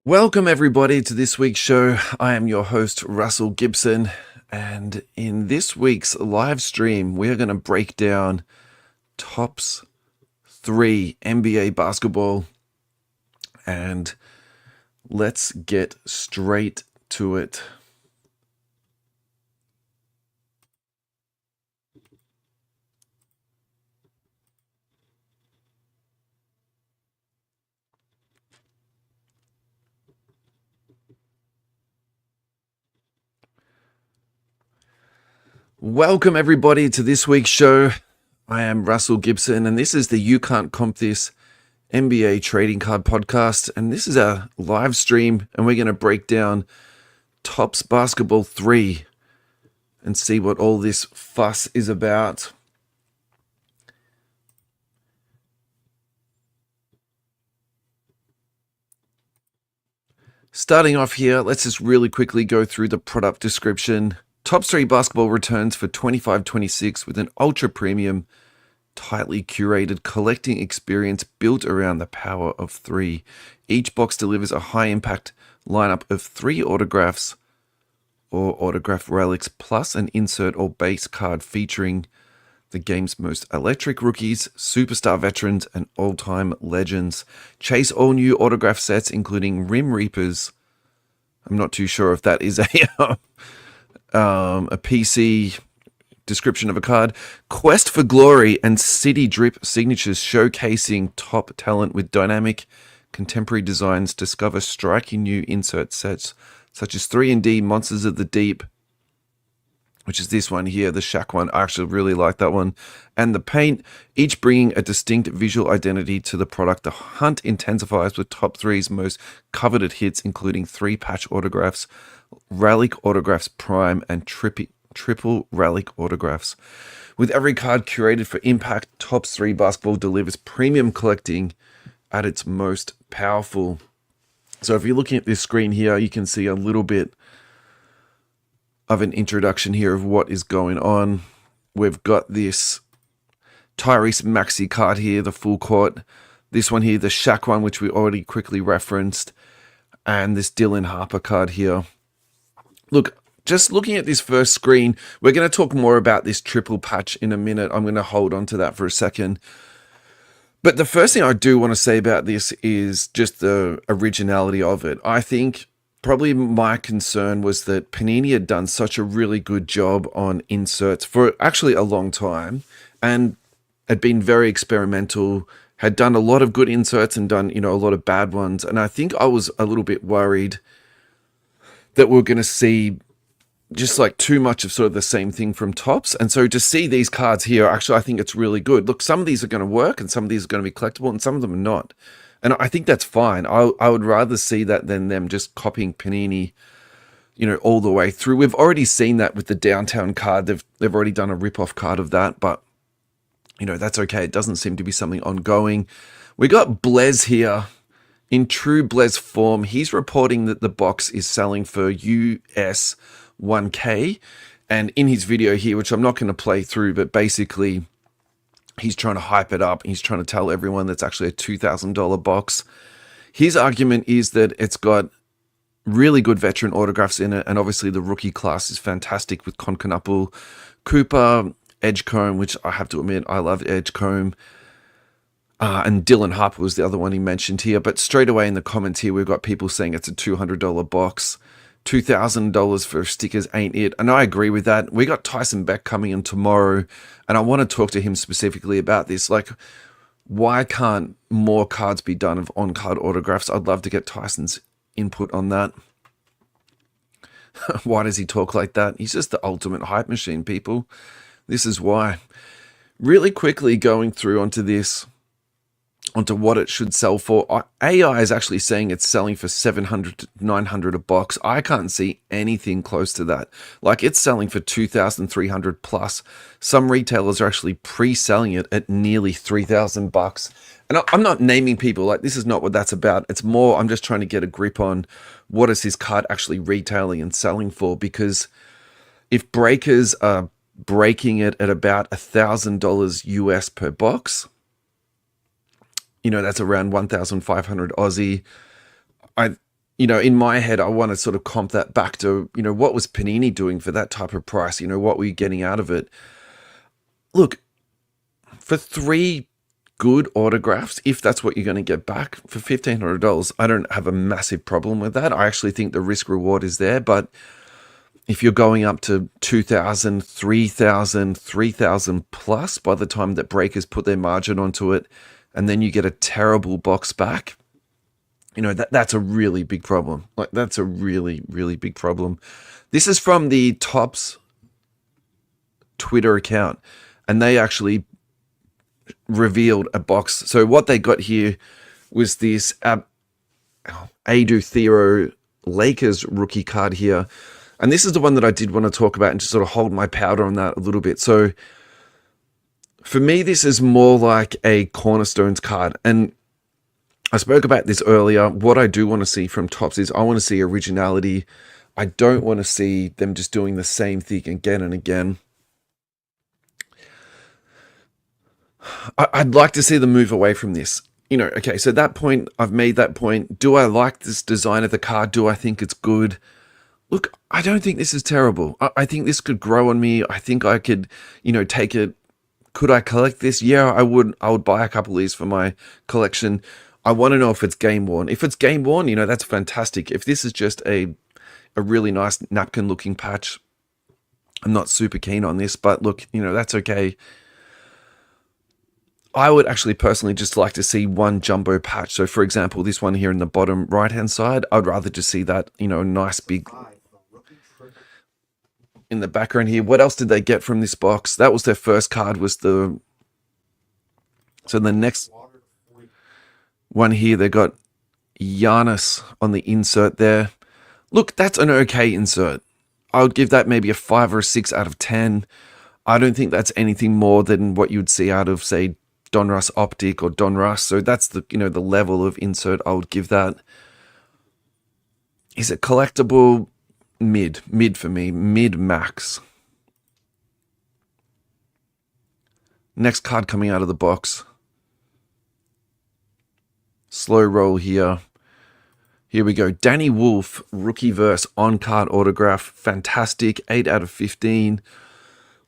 Welcome, everybody, to this week's show. I am your host, Russell Gibson, and in this week's live stream, we are going to break down Topps 3 NBA basketball, and let's get straight to it. Welcome, everybody, to this week's show. I am Russell Gibson, and this is the You Can't Comp This NBA Trading Card Podcast, and this is a live stream, and we're going to break down Topps Basketball 3 and see what all this fuss is about. Starting off here, let's just really quickly go through the product description. Topps 3 basketball returns for $25.26 with an ultra premium, tightly curated collecting experience built around the power of 3. Each box delivers a high impact lineup of 3 autographs or autograph relics plus an insert or base card featuring the game's most electric rookies, superstar veterans, and all-time legends. Chase all new autograph sets, including Rim Reapers. I'm not too sure if that is a PC description of a card. Quest for Glory and City Drip signatures showcasing top talent with dynamic contemporary designs. Discover striking new insert sets such as 3&D Monsters of the Deep, which is this one here, the Shaq one. I actually really like that one. And the Paint, each bringing a distinct visual identity to the product. The hunt intensifies with Top 3's most coveted hits, including 3 patch autographs, relic autographs prime, and triple relic autographs. With every card curated for impact, Topps 3 basketball delivers premium collecting at its most powerful. So if you're looking at this screen here, you can see a little bit of an introduction here of what is going on. We've got this Tyrese Maxey card here, the full court. This one here, the Shaq one, which we already quickly referenced. And this Dylan Harper card here. Look, just looking at this first screen, we're going to talk more about this triple patch in a minute. I'm going to hold on to that for a second. But the first thing I do want to say about this is just the originality of it. I think probably my concern was that Panini had done such a really good job on inserts for actually a long time and had been very experimental, had done a lot of good inserts and done, a lot of bad ones. And I think I was a little bit worried that we're going to see just like too much of sort of the same thing from Topps. And so to see these cards here, actually, I think it's really good. Look, some of these are going to work and some of these are going to be collectible and some of them are not. And I think that's fine. I would rather see that than them just copying Panini, all the way through. We've already seen that with the Downtown card. They've already done a rip-off card of that, but, that's okay. It doesn't seem to be something ongoing. We got Blez here. In true Blez form, he's reporting that the box is selling for US 1K. And in his video here, which I'm not going to play through, but basically he's trying to hype it up. He's trying to tell everyone that's actually a $2,000 box. His argument is that it's got really good veteran autographs in it, and obviously the rookie class is fantastic with Conconapple, Cooper, Edgecombe, which I have to admit I love Edgecombe, and Dylan Harper was the other one he mentioned here. But straight away in the comments here, we've got people saying it's a $200 box. $2,000 for stickers ain't it. And I agree with that. We got Tyson Beck coming in tomorrow, and I want to talk to him specifically about this. Like, why can't more cards be done of on-card autographs? I'd love to get Tyson's input on that. Why does he talk like that? He's just the ultimate hype machine, people. This is why. Really quickly going through onto what it should sell for. AI is actually saying it's selling for $700 to $900 a box. I can't see anything close to that. Like, it's selling for $2,300 plus. Some retailers are actually pre-selling it at nearly $3,000. And I'm not naming people, like, this is not what that's about. It's more, I'm just trying to get a grip on what is his card actually retailing and selling for, because if breakers are breaking it at about $1,000 US per box, that's around 1,500 Aussie. you know, in my head, I want to sort of comp that back to, you know, what was Panini doing for that type of price? You know, what were you getting out of it? Look, for three good autographs, if that's what you're going to get back for $1,500, I don't have a massive problem with that. I actually think the risk reward is there, but if you're going up to 2,000, 3,000, 3,000 plus by the time that breakers put their margin onto it, and then you get a terrible box back, you know, that's a really big problem. Like, that's a really, really big problem. This is from the Topps Twitter account, and they actually revealed a box. So what they got here was this Adu Thero Lakers rookie card here. And this is the one that I did want to talk about and just sort of hold my powder on that a little bit. So for me, this is more like a Cornerstones card. And I spoke about this earlier. What I do want to see from Topps is I want to see originality. I don't want to see them just doing the same thing again and again. I'd like to see them move away from this. You know, okay, so that point, I've made that point. Do I like this design of the card? Do I think it's good? Look, I don't think this is terrible. I think this could grow on me. I think I could, you know, take it. Could I collect this? Yeah, I would. I would buy a couple of these for my collection. I want to know if it's game worn. If it's game worn, you know, that's fantastic. If this is just a really nice napkin looking patch, I'm not super keen on this, but look, you know, that's okay. I would actually personally just like to see one jumbo patch. So for example, this one here in the bottom right hand side, I'd rather just see that, you know, nice big in the background here. What else did they get from this box? That was their first card, was the, so the next one here, they got Giannis on the insert there. Look, that's an okay insert. I would give that maybe a 5 or a 6 out of 10. I don't think that's anything more than what you would see out of, say, Donruss Optic or Donruss. So that's the, you know, the level of insert I would give that. Is it collectible? Mid for me, mid max. Next card coming out of the box. Slow roll here. Here we go. Danny Wolf, rookie verse on card autograph. Fantastic. 8 out of 15.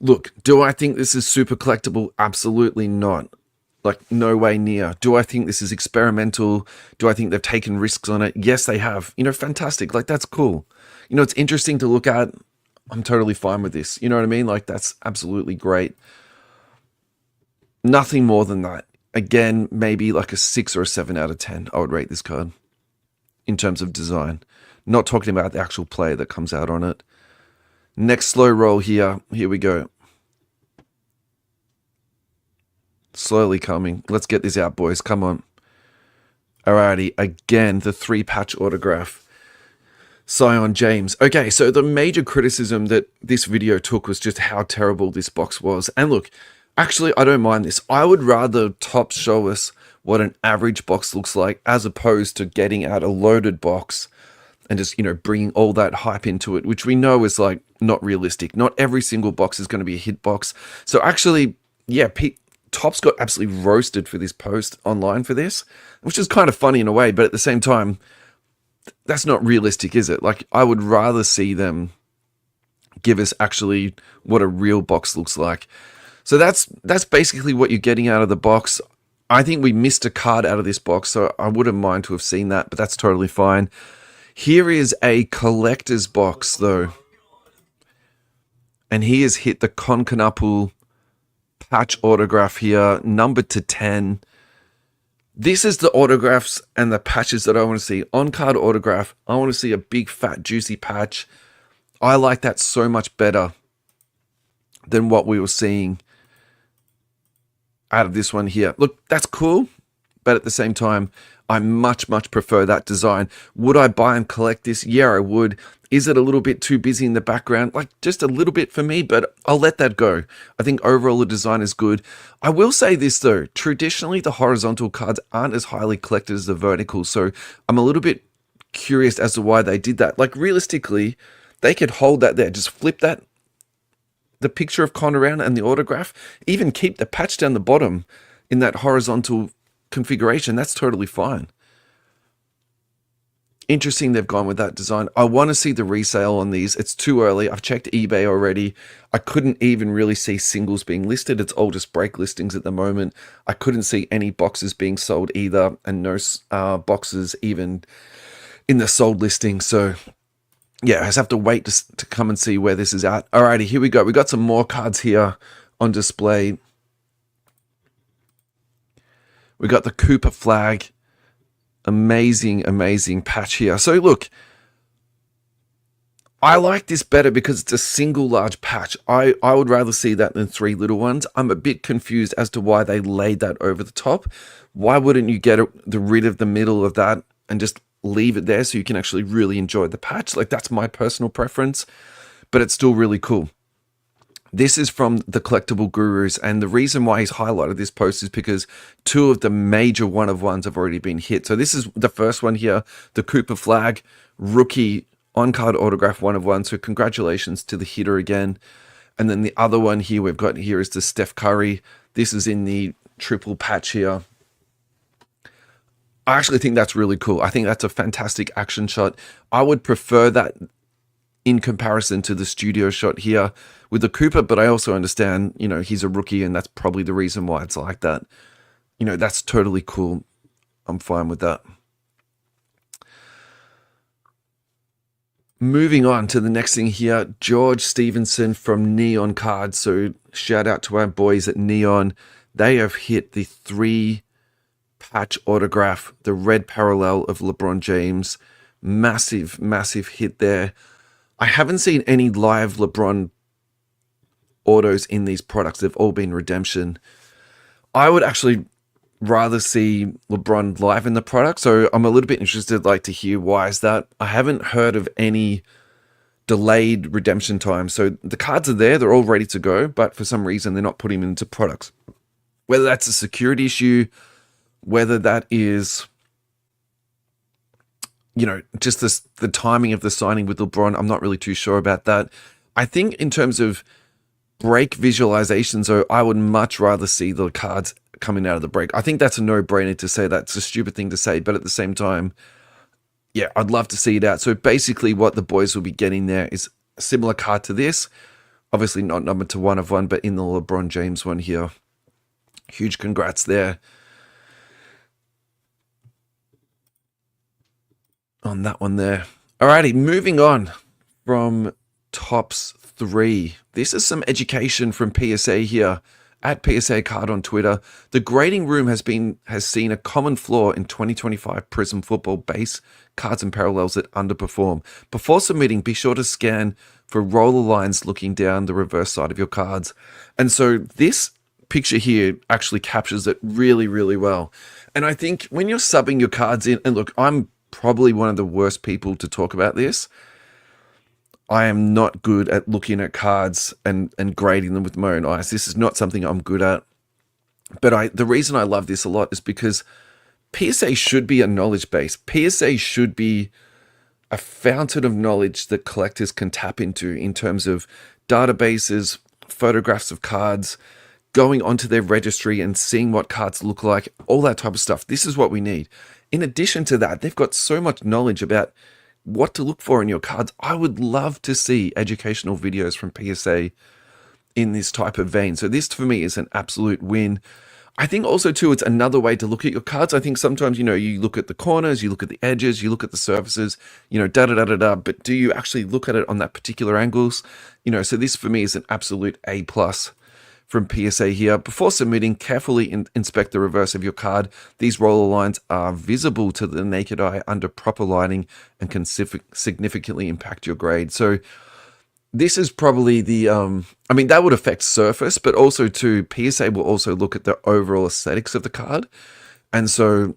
Look, do I think this is super collectible? Absolutely not. Like, no way near. Do I think this is experimental? Do I think they've taken risks on it? Yes, they have. You know, fantastic. Like, that's cool. You know, it's interesting to look at. I'm totally fine with this. You know what I mean? Like, that's absolutely great. Nothing more than that. Again, maybe like a 6 or a 7 out of 10. I would rate this card in terms of design. Not talking about the actual play that comes out on it. Next slow roll here. Here we go. Slowly coming. Let's get this out, boys. Come on. Alrighty. Again, the 3-patch autograph. Sion James. Okay, so the major criticism that this video took was just how terrible this box was. And look, actually, I don't mind this. I would rather Topps show us what an average box looks like as opposed to getting out a loaded box and just, you know, bringing all that hype into it, which we know is like not realistic. Not every single box is going to be a hit box. So actually, yeah, Topps got absolutely roasted for this post online for this, which is kind of funny in a way, but at the same time, that's not realistic, is it? Like, I would rather see them give us actually what a real box looks like. So that's basically what you're getting out of the box. I think we missed a card out of this box, so I wouldn't mind to have seen that, but that's totally fine. Here is a collector's box, though. And he has hit the Concanapul patch autograph here, numbered to 10. This is the autographs and the patches that I want to see. On-card autograph, I want to see a big, fat, juicy patch. I like that so much better than what we were seeing out of this one here. Look, that's cool, but at the same time, I much, much prefer that design. Would I buy and collect this? Yeah, I would. Is it a little bit too busy in the background? Like, just a little bit for me, but I'll let that go. I think overall the design is good. I will say this, though. Traditionally, the horizontal cards aren't as highly collected as the vertical, so I'm a little bit curious as to why they did that. Like, realistically, they could hold that there. Just flip that, the picture of Con around and the autograph. Even keep the patch down the bottom in that horizontal configuration. That's totally fine. Interesting they've gone with that design. I want to see the resale on these. It's too early. I've checked eBay already. I couldn't even really see singles being listed. It's all just break listings at the moment. I couldn't see any boxes being sold either, and no boxes even in the sold listing. So yeah, I just have to wait to come and see where this is at. Alrighty, here we go. We got some more cards here on display. We got the Cooper flag. Amazing, amazing patch here. So look, I like this better because it's a single large patch. I would rather see that than three little ones. I'm a bit confused as to why they laid that over the top. Why wouldn't you get rid of the middle of that and just leave it there so you can actually really enjoy the patch? Like, that's my personal preference, but it's still really cool. This is from the Collectible Gurus, and the reason why he's highlighted this post is because two of the major one-of-ones have already been hit. So this is the first one here, the Cooper flag, rookie on-card autograph one-of-one. So congratulations to the hitter again. And then the other one here we've got here is the Steph Curry. This is in the triple patch here. I actually think that's really cool. I think that's a fantastic action shot. I would prefer that in comparison to the studio shot here with the Cooper, but I also understand, you know, he's a rookie and that's probably the reason why it's like that. You know, that's totally cool. I'm fine with that. Moving on to the next thing here, George Stevenson from Neon Cards. So shout out to our boys at Neon. They have hit the 3-patch autograph, the red parallel of LeBron James. Massive, massive hit there. I haven't seen any live LeBron autos in these products. They've all been redemption. I would actually rather see LeBron live in the product, so I'm a little bit interested, like, to hear why is that. I haven't heard of any delayed redemption time. So the cards are there, they're all ready to go, but for some reason they're not putting them into products. Whether that's a security issue, whether that is, you know, just the timing of the signing with LeBron, I'm not really too sure about that. I think in terms of break visualizations, though, I would much rather see the cards coming out of the break. I think that's a no-brainer to say that. It's a stupid thing to say, but at the same time, yeah, I'd love to see it out. So basically what the boys will be getting there is a similar card to this. Obviously not numbered to 1/1, but in the LeBron James one here. Huge congrats there on that one there. Alrighty, moving on from Tops 3. This is some education from PSA here. At PSA Card on Twitter, the grading room has seen a common flaw in 2025 Prism Football base cards and parallels that underperform. Before submitting, be sure to scan for roller lines looking down the reverse side of your cards. And so this picture here actually captures it really, really well. And I think when you're subbing your cards in, and look, I'm probably one of the worst people to talk about this. I am not good at looking at cards and grading them with my own eyes. This is not something I'm good at. But the reason I love this a lot is because PSA should be a knowledge base. PSA should be a fountain of knowledge that collectors can tap into in terms of databases, photographs of cards, going onto their registry and seeing what cards look like, all that type of stuff. This is what we need. In addition to that, they've got so much knowledge about what to look for in your cards. I would love to see educational videos from PSA in this type of vein. So this, for me, is an absolute win. I think also, too, it's another way to look at your cards. I think sometimes, you know, you look at the corners, you look at the edges, you look at the surfaces, you know, da-da-da-da-da, but do you actually look at it on that particular angles? You know, so this, for me, is an absolute A+ from PSA here. Before submitting, carefully inspect the reverse of your card. These roller lines are visible to the naked eye under proper lighting and can significantly impact your grade. So this is probably the, I mean, that would affect surface, but also too, PSA will also look at the overall aesthetics of the card. And so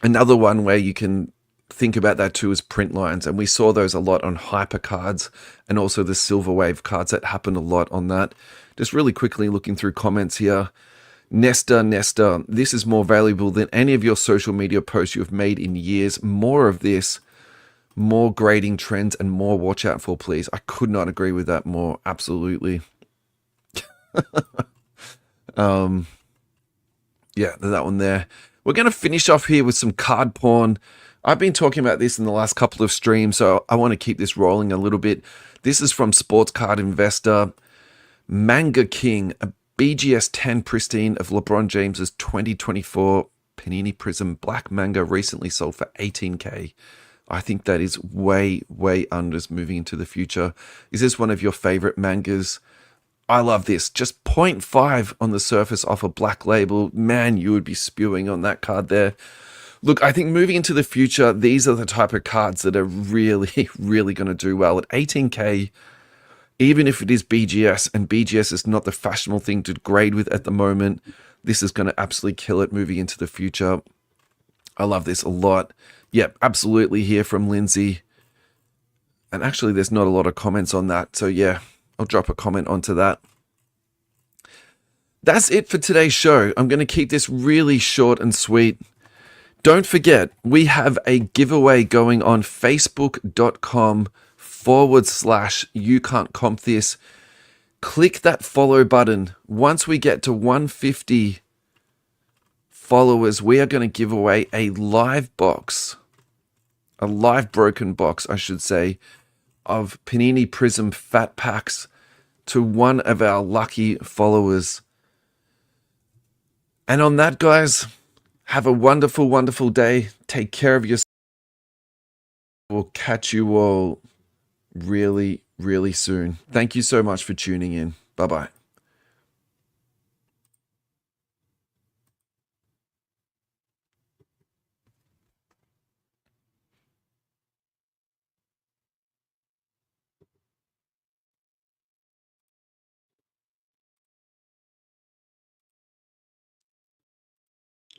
another one where you can think about that too is print lines. And we saw those a lot on hyper cards and also the silver wave cards. That happened a lot on that. Just really quickly looking through comments here. Nesta, this is more valuable than any of your social media posts you have made in years. More of this, more grading trends, and more watch out for, please. I could not agree with that more. Absolutely. Yeah, that one there. We're going to finish off here with some card porn. I've been talking about this in the last couple of streams, so I want to keep this rolling a little bit. This is from Sports Card Investor. Manga King, a BGS 10 pristine of LeBron James's 2024 Panini Prism Black manga recently sold for $18K. I think that is way, way unders moving into the future. Is this one of your favorite mangas? I love this. Just 0.5 on the surface off a black label. Man, you would be spewing on that card there. Look, I think moving into the future, these are the type of cards that are really, really going to do well. At 18K, even if it is BGS, and BGS is not the fashionable thing to grade with at the moment, this is going to absolutely kill it moving into the future. I love this a lot. Yep, absolutely here from Lindsay. And actually, there's not a lot of comments on that. So yeah, I'll drop a comment onto that. That's it for today's show. I'm going to keep this really short and sweet. Don't forget, we have a giveaway going on facebook.com/you can't comp this. Click that follow button. Once we get to 150 followers, we are going to give away a live box, a live broken box, I should say, of Panini Prism Fat Packs to one of our lucky followers. And on that, guys, have a wonderful, wonderful day. Take care of yourself. We'll catch you all really, really soon. Thank you so much for tuning in. Bye-bye.